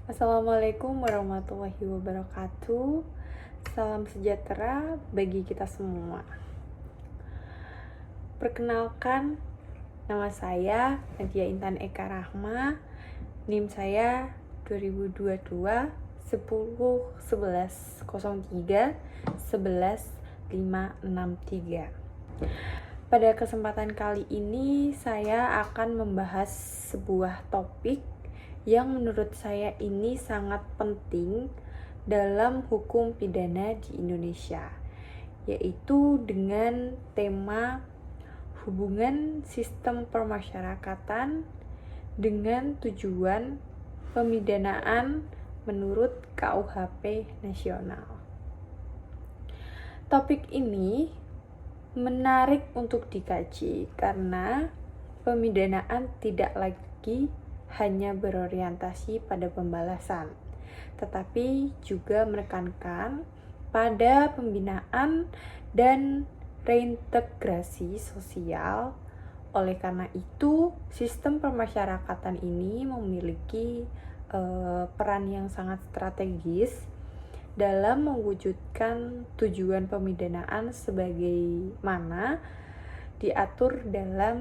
Assalamualaikum warahmatullahi wabarakatuh. Salam sejahtera bagi kita semua. Perkenalkan, nama saya Nadia Intan Eka Rahma. NIM saya 2022 10 11 03 11 563. Pada kesempatan kali ini saya akan membahas sebuah topik yang menurut saya ini sangat penting dalam hukum pidana di Indonesia, yaitu dengan tema hubungan sistem permasyarakatan dengan tujuan pemidanaan menurut KUHP nasional. Topik ini menarik untuk dikaji karena pemidanaan tidak lagi hanya berorientasi pada pembalasan, tetapi juga menekankan pada pembinaan dan reintegrasi sosial. Oleh karena itu, sistem permasyarakatan ini memiliki peran yang sangat strategis dalam mewujudkan tujuan pemidanaan sebagaimana diatur dalam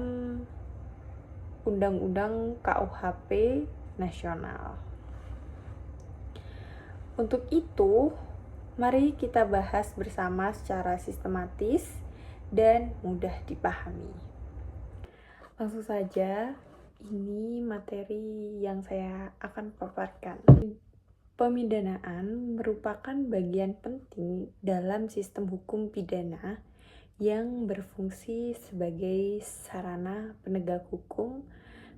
Undang-Undang KUHP nasional. Untuk itu, mari kita bahas bersama secara sistematis dan mudah dipahami. Langsung saja, ini materi yang saya akan paparkan. Pemidanaan merupakan bagian penting dalam sistem hukum pidana yang berfungsi sebagai sarana penegak hukum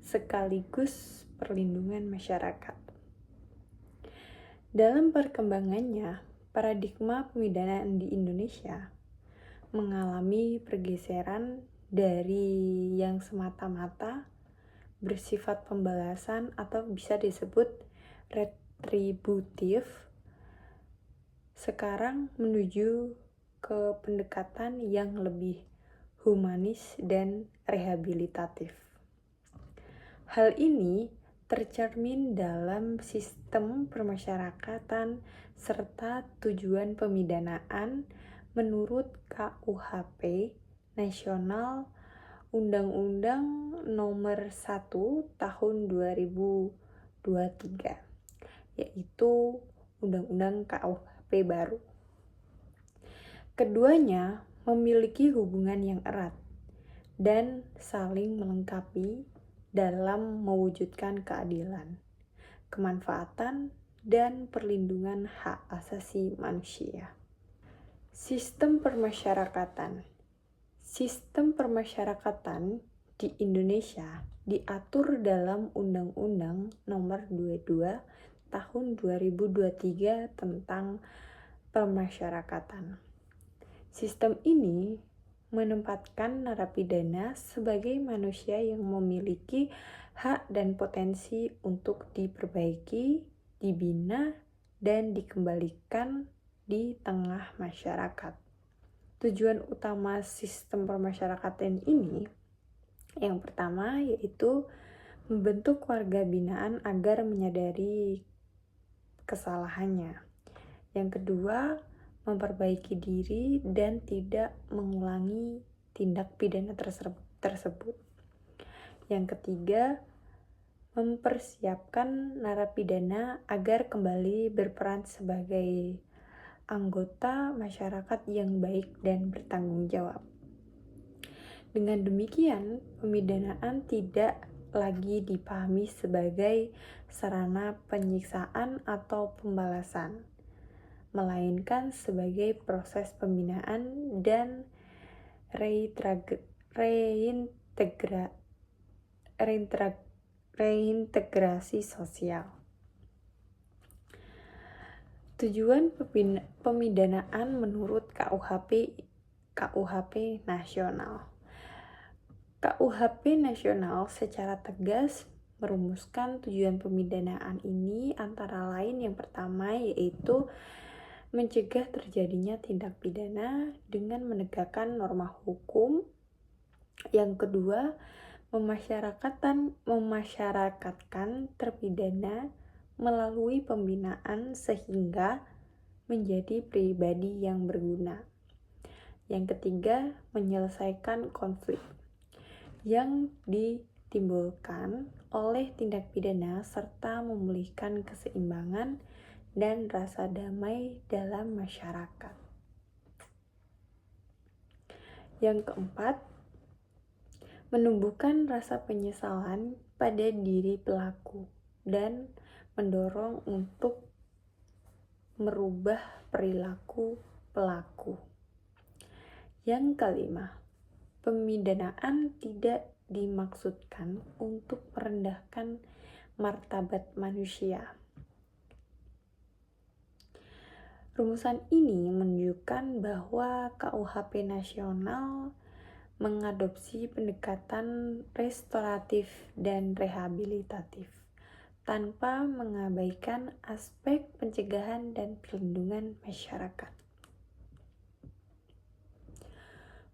sekaligus perlindungan masyarakat. Dalam perkembangannya, paradigma pemidanaan di Indonesia mengalami pergeseran dari yang semata-mata bersifat pembalasan atau bisa disebut retributif sekarang menuju ke pendekatan yang lebih humanis dan rehabilitatif. Hal ini tercermin dalam sistem permasyarakatan serta tujuan pemidanaan menurut KUHP nasional Undang-Undang Nomor 1 Tahun 2023, yaitu Undang-Undang KUHP baru. Keduanya memiliki hubungan yang erat dan saling melengkapi dalam mewujudkan keadilan, kemanfaatan, dan perlindungan hak asasi manusia. Sistem permasyarakatan. Sistem permasyarakatan di Indonesia diatur dalam Undang-Undang Nomor 22 Tahun 2023 tentang pemasyarakatan. Sistem ini menempatkan narapidana sebagai manusia yang memiliki hak dan potensi untuk diperbaiki, dibina, dan dikembalikan di tengah masyarakat. Tujuan utama sistem permasyarakatan ini yang pertama yaitu membentuk warga binaan agar menyadari kesalahannya. Yang kedua, memperbaiki diri dan tidak mengulangi tindak pidana tersebut. Yang ketiga, mempersiapkan narapidana agar kembali berperan sebagai anggota masyarakat yang baik dan bertanggung jawab. Dengan demikian, pemidanaan tidak lagi dipahami sebagai sarana penyiksaan atau pembalasan, melainkan sebagai proses pembinaan dan reintegrasi sosial. Tujuan pemidanaan menurut KUHP nasional. KUHP nasional secara tegas merumuskan tujuan pemidanaan ini antara lain yang pertama yaitu mencegah terjadinya tindak pidana dengan menegakkan norma hukum. Yang kedua, memasyarakatkan terpidana melalui pembinaan sehingga menjadi pribadi yang berguna. Yang ketiga, menyelesaikan konflik yang ditimbulkan oleh tindak pidana serta memulihkan keseimbangan dan rasa damai dalam masyarakat. Yang keempat, menumbuhkan rasa penyesalan pada diri pelaku dan mendorong untuk merubah perilaku pelaku. Yang kelima, pemidanaan tidak dimaksudkan untuk merendahkan martabat manusia. Rumusan ini menunjukkan bahwa KUHP nasional mengadopsi pendekatan restoratif dan rehabilitatif tanpa mengabaikan aspek pencegahan dan perlindungan masyarakat.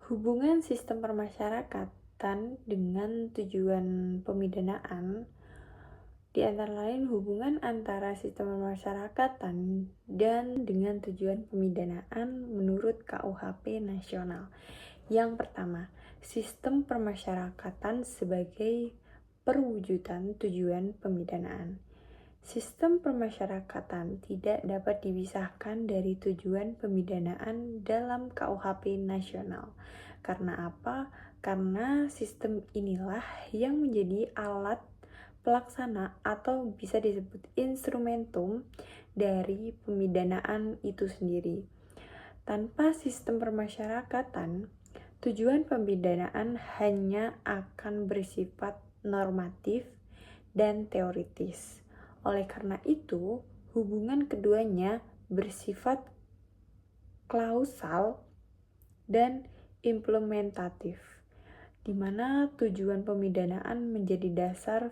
Hubungan sistem permasyarakatan dengan tujuan pemidanaan, di antara lain hubungan antara sistem permasyarakatan dan dengan tujuan pemidanaan menurut KUHP nasional. Yang pertama, sistem permasyarakatan sebagai perwujudan tujuan pemidanaan. Sistem permasyarakatan tidak dapat dipisahkan dari tujuan pemidanaan dalam KUHP nasional. Karena apa? Karena sistem inilah yang menjadi alat pelaksana atau bisa disebut instrumentum dari pemidanaan itu sendiri. Tanpa sistem permasyarakatan, tujuan pemidanaan hanya akan bersifat normatif dan teoritis. Oleh karena itu, hubungan keduanya bersifat klausal dan implementatif, di mana tujuan pemidanaan menjadi dasar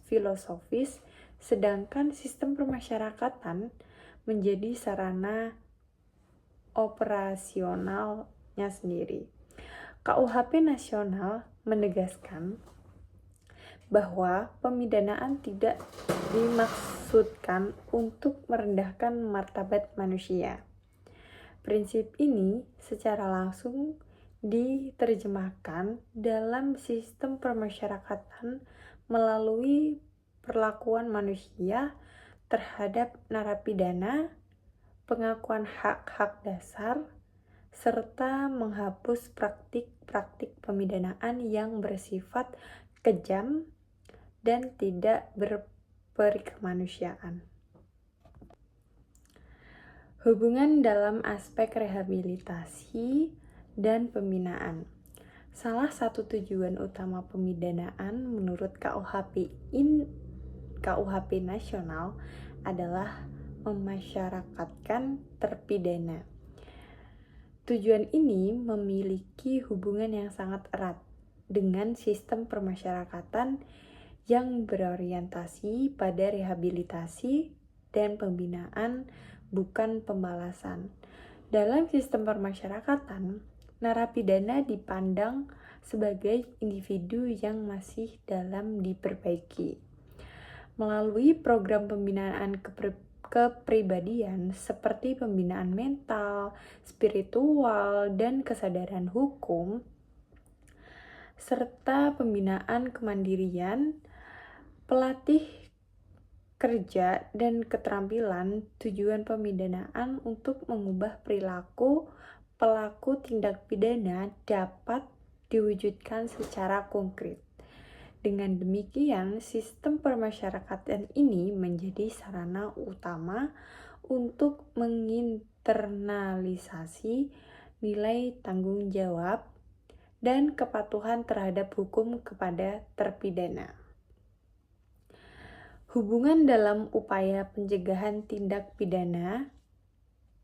filosofis, sedangkan sistem permasyarakatan menjadi sarana operasionalnya sendiri. KUHP nasional menegaskan bahwa pemidanaan tidak dimaksudkan untuk merendahkan martabat manusia. Prinsip ini secara langsung diterjemahkan dalam sistem permasyarakatan melalui perlakuan manusia terhadap narapidana, pengakuan hak-hak dasar, serta menghapus praktik-praktik pemidanaan yang bersifat kejam dan tidak berperikemanusiaan. Hubungan dalam aspek rehabilitasi dan pembinaan. Salah satu tujuan utama pemidanaan menurut KUHP nasional adalah memasyarakatkan terpidana. Tujuan ini memiliki hubungan yang sangat erat dengan sistem permasyarakatan yang berorientasi pada rehabilitasi dan pembinaan, bukan pembalasan. Dalam sistem permasyarakatan, narapidana dipandang sebagai individu yang masih dalam diperbaiki. Melalui program pembinaan kepribadian seperti pembinaan mental, spiritual, dan kesadaran hukum, serta pembinaan kemandirian, pelatih kerja dan keterampilan, tujuan pemidanaan untuk mengubah perilaku pelaku tindak pidana dapat diwujudkan secara konkret. Dengan demikian, sistem permasyarakatan ini menjadi sarana utama untuk menginternalisasi nilai tanggung jawab dan kepatuhan terhadap hukum kepada terpidana. Hubungan dalam upaya pencegahan tindak pidana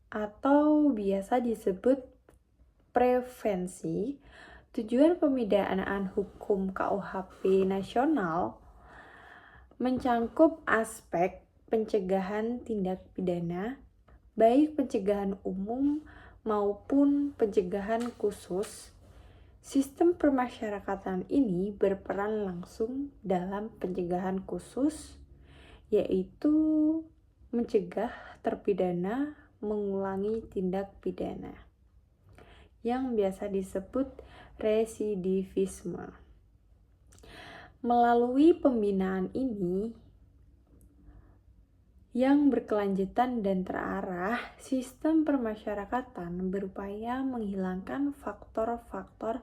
atau biasa disebut prevensi. Tujuan pemidanaan hukum KUHP nasional mencangkup aspek pencegahan tindak pidana, baik pencegahan umum maupun pencegahan khusus. Sistem permasyarakatan ini berperan langsung dalam pencegahan khusus yaitu mencegah terpidana mengulangi tindak pidana yang biasa disebut residivisme. Melalui pembinaan ini yang berkelanjutan dan terarah, sistem permasyarakatan berupaya menghilangkan faktor-faktor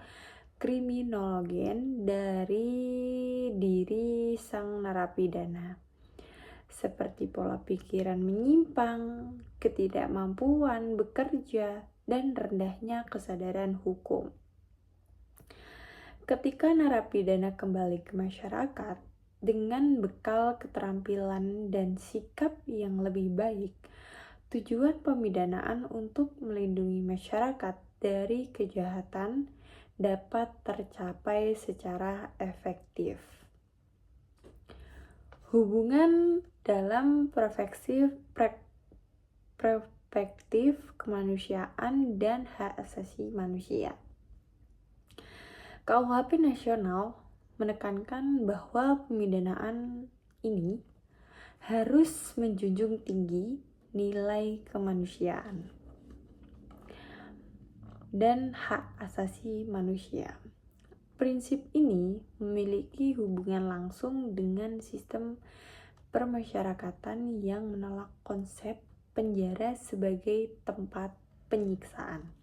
kriminogen dari diri sang narapidana, seperti pola pikiran menyimpang, ketidakmampuan bekerja, dan rendahnya kesadaran hukum. Ketika narapidana kembali ke masyarakat dengan bekal keterampilan dan sikap yang lebih baik, tujuan pemidanaan untuk melindungi masyarakat dari kejahatan dapat tercapai secara efektif. Hubungan dalam perspektif kemanusiaan dan hak asasi manusia. KUHP nasional menekankan bahwa pemidanaan ini harus menjunjung tinggi nilai kemanusiaan dan hak asasi manusia. Prinsip ini memiliki hubungan langsung dengan sistem permasyarakatan yang menolak konsep penjara sebagai tempat penyiksaan.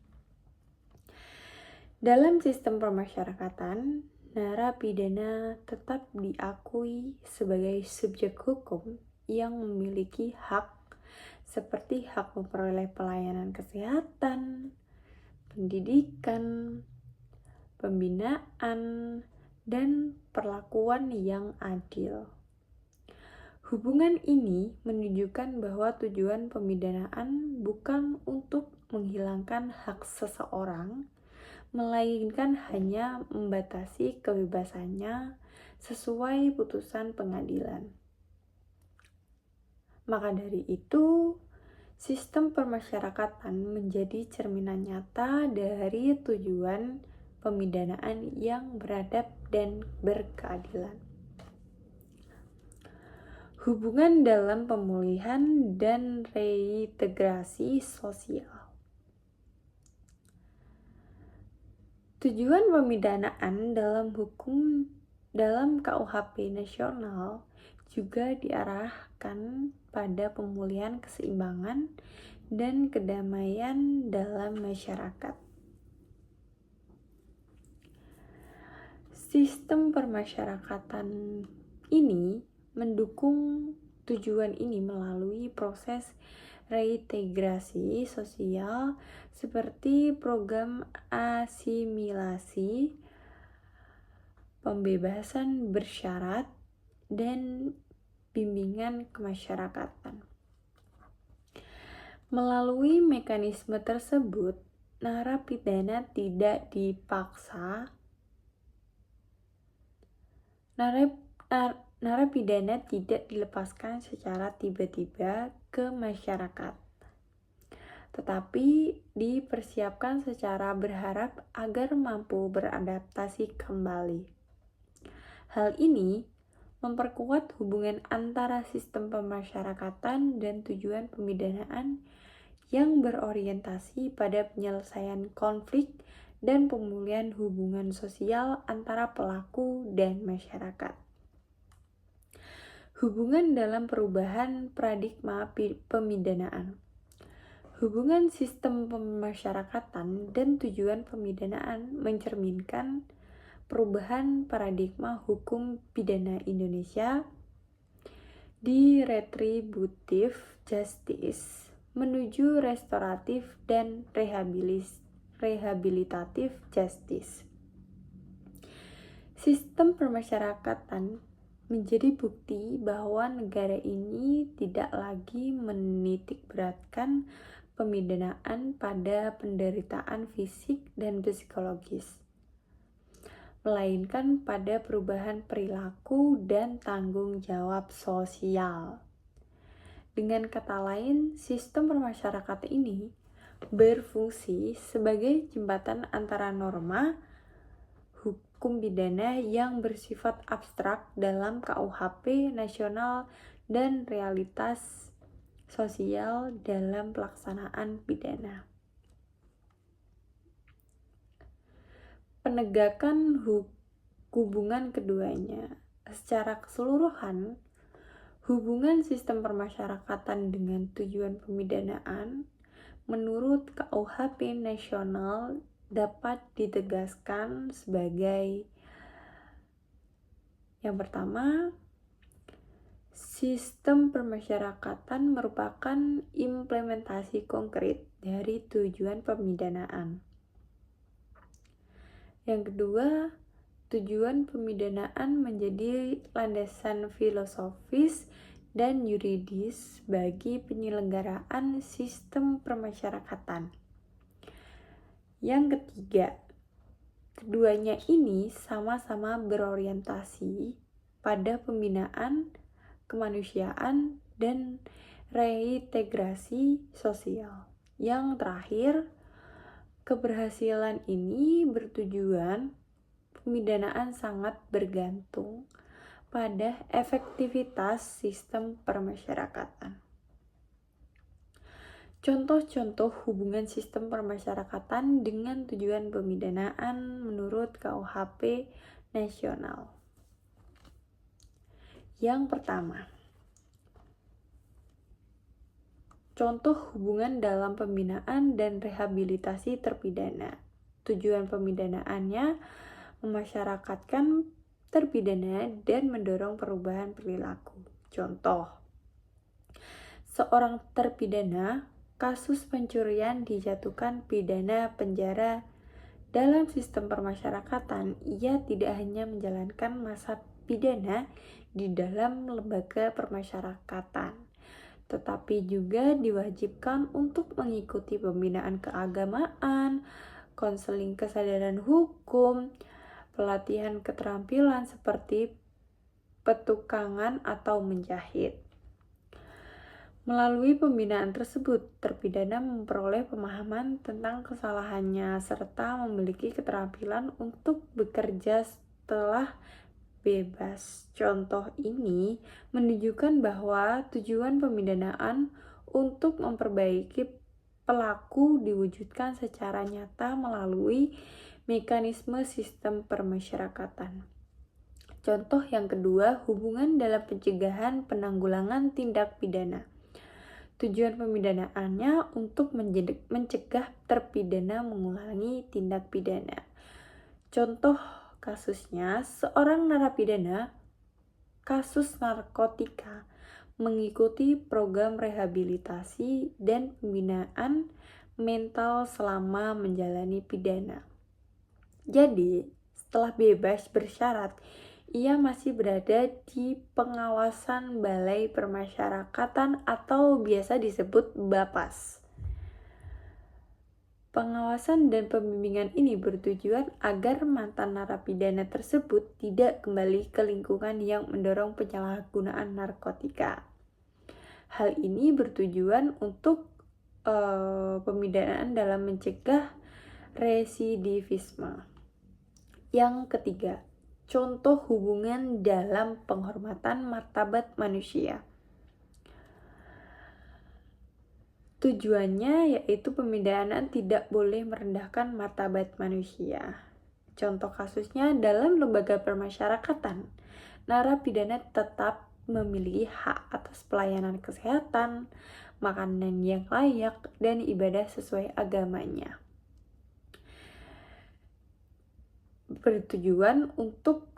Dalam sistem permasyarakatan, narapidana tetap diakui sebagai subjek hukum yang memiliki hak seperti hak memperoleh pelayanan kesehatan, pendidikan, pembinaan, dan perlakuan yang adil. Hubungan ini menunjukkan bahwa tujuan pemidanaan bukan untuk menghilangkan hak seseorang, melainkan hanya membatasi kebebasannya sesuai putusan pengadilan. Maka dari itu, sistem permasyarakatan menjadi cerminan nyata dari tujuan pemidanaan yang beradab dan berkeadilan. Hubungan dalam pemulihan dan reintegrasi sosial. Tujuan pemidanaan dalam KUHP nasional juga diarahkan pada pemulihan keseimbangan dan kedamaian dalam masyarakat. Sistem permasyarakatan ini mendukung tujuan ini melalui proses reintegrasi sosial seperti program asimilasi, pembebasan bersyarat, dan bimbingan kemasyarakatan. Melalui mekanisme tersebut, narapidana tidak dilepaskan secara tiba-tiba ke masyarakat, tetapi dipersiapkan secara berharap agar mampu beradaptasi kembali. Hal ini memperkuat hubungan antara sistem pemasyarakatan dan tujuan pemidanaan yang berorientasi pada penyelesaian konflik dan pemulihan hubungan sosial antara pelaku dan masyarakat. Hubungan dalam perubahan paradigma pemidanaan. Hubungan sistem pemasyarakatan dan tujuan pemidanaan mencerminkan perubahan paradigma hukum pidana Indonesia di retributive justice menuju restoratif dan rehabilitatif justice. Sistem permasyarakatan menjadi bukti bahwa negara ini tidak lagi menitikberatkan pemidanaan pada penderitaan fisik dan psikologis, melainkan pada perubahan perilaku dan tanggung jawab sosial. Dengan kata lain, sistem permasyarakatan ini berfungsi sebagai jembatan antara norma hukum pidana yang bersifat abstrak dalam KUHP nasional dan realitas sosial dalam pelaksanaan pidana. Penegakan hubungan keduanya. Secara keseluruhan, hubungan sistem permasyarakatan dengan tujuan pemidanaan menurut KUHP nasional dapat ditegaskan sebagai yang pertama, sistem permasyarakatan merupakan implementasi konkret dari tujuan pemidanaan. Yang kedua, tujuan pemidanaan menjadi landasan filosofis dan yuridis bagi penyelenggaraan sistem permasyarakatan. Yang ketiga, keduanya ini sama-sama berorientasi pada pembinaan kemanusiaan dan reintegrasi sosial. Yang terakhir, keberhasilan ini bertujuan pemidanaan sangat bergantung pada efektivitas sistem permasyarakatan. Contoh-contoh hubungan sistem permasyarakatan dengan tujuan pemidanaan menurut KUHP nasional. Yang pertama, contoh hubungan dalam pembinaan dan rehabilitasi terpidana. Tujuan pemidanaannya memasyarakatkan terpidana dan mendorong perubahan perilaku. Contoh, seorang terpidana kasus pencurian dijatuhkan pidana penjara. Dalam sistem permasyarakatan, ia tidak hanya menjalankan masa pidana di dalam lembaga permasyarakatan, tetapi juga diwajibkan untuk mengikuti pembinaan keagamaan, konseling kesadaran hukum, pelatihan keterampilan seperti petukangan atau menjahit. Melalui pembinaan tersebut, terpidana memperoleh pemahaman tentang kesalahannya serta memiliki keterampilan untuk bekerja setelah bebas. Contoh ini menunjukkan bahwa tujuan pemidanaan untuk memperbaiki pelaku diwujudkan secara nyata melalui mekanisme sistem permasyarakatan. Contoh yang kedua, hubungan dalam pencegahan penanggulangan tindak pidana. Tujuan pemidanaannya untuk mencegah terpidana mengulangi tindak pidana. Contoh kasusnya, seorang narapidana kasus narkotika mengikuti program rehabilitasi dan pembinaan mental selama menjalani pidana. Jadi, setelah bebas bersyarat, ia masih berada di pengawasan Balai Permasyarakatan atau biasa disebut BAPAS. Pengawasan dan pembimbingan ini bertujuan agar mantan narapidana tersebut tidak kembali ke lingkungan yang mendorong penyalahgunaan narkotika. Hal ini bertujuan untuk pemidanaan dalam mencegah residivisme. Yang ketiga, contoh hubungan dalam penghormatan martabat manusia. Tujuannya yaitu pemidanaan tidak boleh merendahkan martabat manusia. Contoh kasusnya dalam lembaga permasyarakatan, narapidana tetap memiliki hak atas pelayanan kesehatan, makanan yang layak, dan ibadah sesuai agamanya. Bertujuan untuk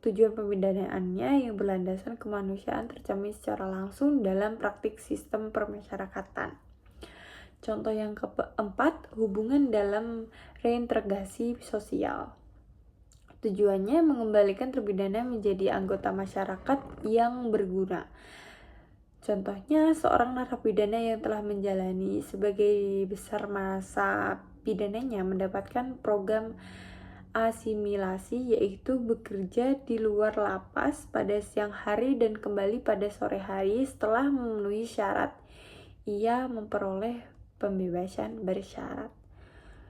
tujuan pemidanaannya yang berlandaskan kemanusiaan tercermin secara langsung dalam praktik sistem permasyarakatan. Contoh yang keempat, hubungan dalam reintegrasi sosial. Tujuannya mengembalikan terpidana menjadi anggota masyarakat yang berguna. Contohnya, seorang narapidana yang telah menjalani sebagai besar masa pidananya mendapatkan program asimilasi, yaitu bekerja di luar lapas pada siang hari dan kembali pada sore hari setelah memenuhi syarat. Ia memperoleh pembebasan bersyarat.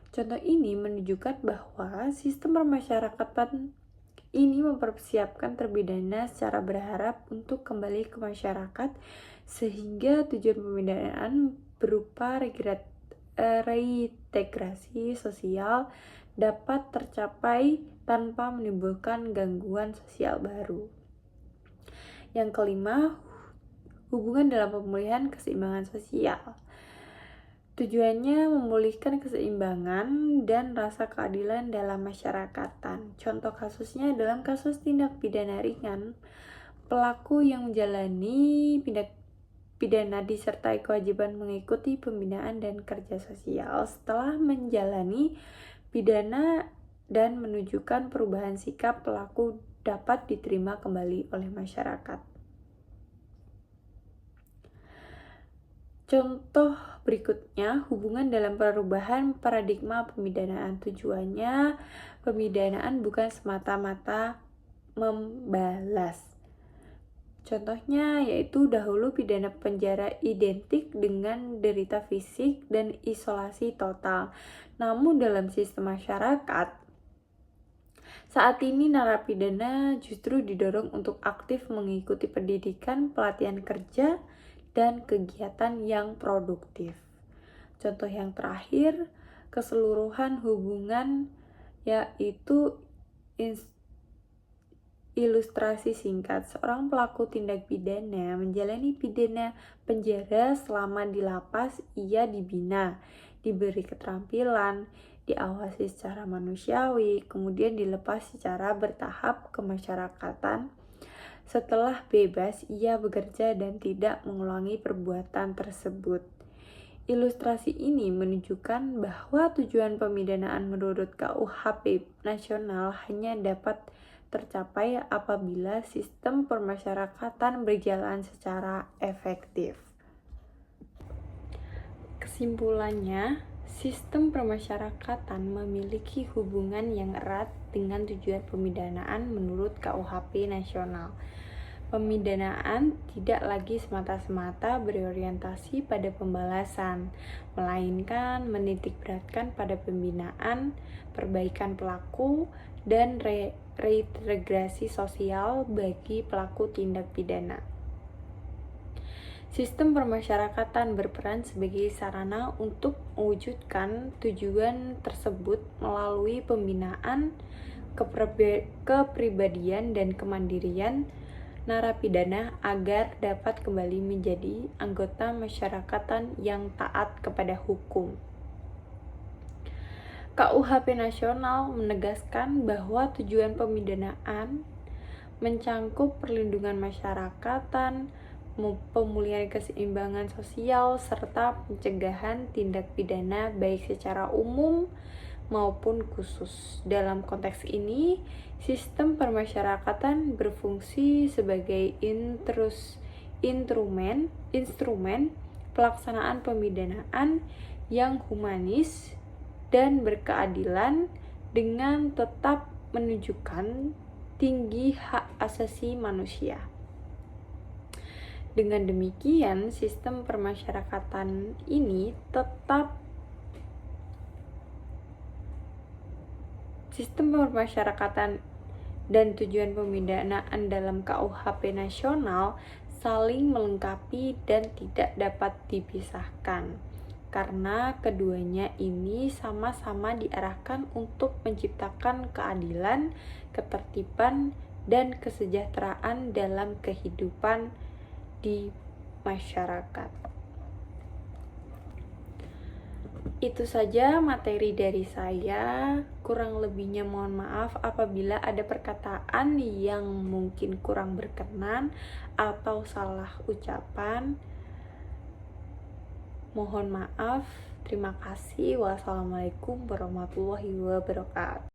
Contoh ini menunjukkan bahwa sistem permasyarakatan ini mempersiapkan terpidana secara berharap untuk kembali ke masyarakat sehingga tujuan pemindahan berupa reintegrasi sosial dapat tercapai tanpa menimbulkan gangguan sosial baru. Yang kelima, hubungan dalam pemulihan keseimbangan sosial. Tujuannya memulihkan keseimbangan dan rasa keadilan dalam masyarakatan. Contoh kasusnya dalam kasus tindak pidana ringan, pelaku yang menjalani pidana disertai kewajiban mengikuti pembinaan dan kerja sosial setelah menjalani pidana dan menunjukkan perubahan sikap pelaku dapat diterima kembali oleh masyarakat. Contoh berikutnya, hubungan dalam perubahan paradigma pemidanaan. Tujuannya, pemidanaan bukan semata-mata membalas. Contohnya yaitu dahulu pidana penjara identik dengan derita fisik dan isolasi total. Namun dalam sistem masyarakat, saat ini narapidana justru didorong untuk aktif mengikuti pendidikan, pelatihan kerja, dan kegiatan yang produktif. Contoh yang terakhir, keseluruhan hubungan yaitu ilustrasi singkat. Seorang pelaku tindak pidana menjalani pidana penjara selama di lapas. Ia dibina, diberi keterampilan, diawasi secara manusiawi, kemudian dilepas secara bertahap ke masyarakatan. Setelah bebas, ia bekerja dan tidak mengulangi perbuatan tersebut. Ilustrasi ini menunjukkan bahwa tujuan pemidanaan menurut KUHP nasional hanya dapat tercapai apabila sistem permasyarakatan berjalan secara efektif. Kesimpulannya, sistem permasyarakatan memiliki hubungan yang erat dengan tujuan pemidanaan menurut KUHP nasional. Pemidanaan tidak lagi semata-mata berorientasi pada pembalasan, melainkan menitikberatkan pada pembinaan, perbaikan pelaku, dan reintegrasi sosial bagi pelaku tindak pidana. Sistem permasyarakatan berperan sebagai sarana untuk mewujudkan tujuan tersebut melalui pembinaan, kepribadian, dan kemandirian narapidana agar dapat kembali menjadi anggota masyarakatan yang taat kepada hukum. KUHP nasional menegaskan bahwa tujuan pemidanaan mencangkup perlindungan masyarakatan, pemulihan keseimbangan sosial, serta pencegahan tindak pidana baik secara umum maupun khusus. Dalam konteks ini, sistem permasyarakatan berfungsi sebagai instrumen pelaksanaan pemidanaan yang humanis dan berkeadilan dengan tetap menunjukkan tinggi hak asasi manusia. Dengan demikian, sistem permasyarakatan dan tujuan pemidanaan dalam KUHP nasional saling melengkapi dan tidak dapat dipisahkan, karena keduanya ini sama-sama diarahkan untuk menciptakan keadilan, ketertiban, dan kesejahteraan dalam kehidupan di masyarakat. Itu saja materi dari saya. Kurang lebihnya mohon maaf apabila ada perkataan yang mungkin kurang berkenan atau salah ucapan. Mohon maaf. Terima kasih. Wassalamualaikum warahmatullahi wabarakatuh.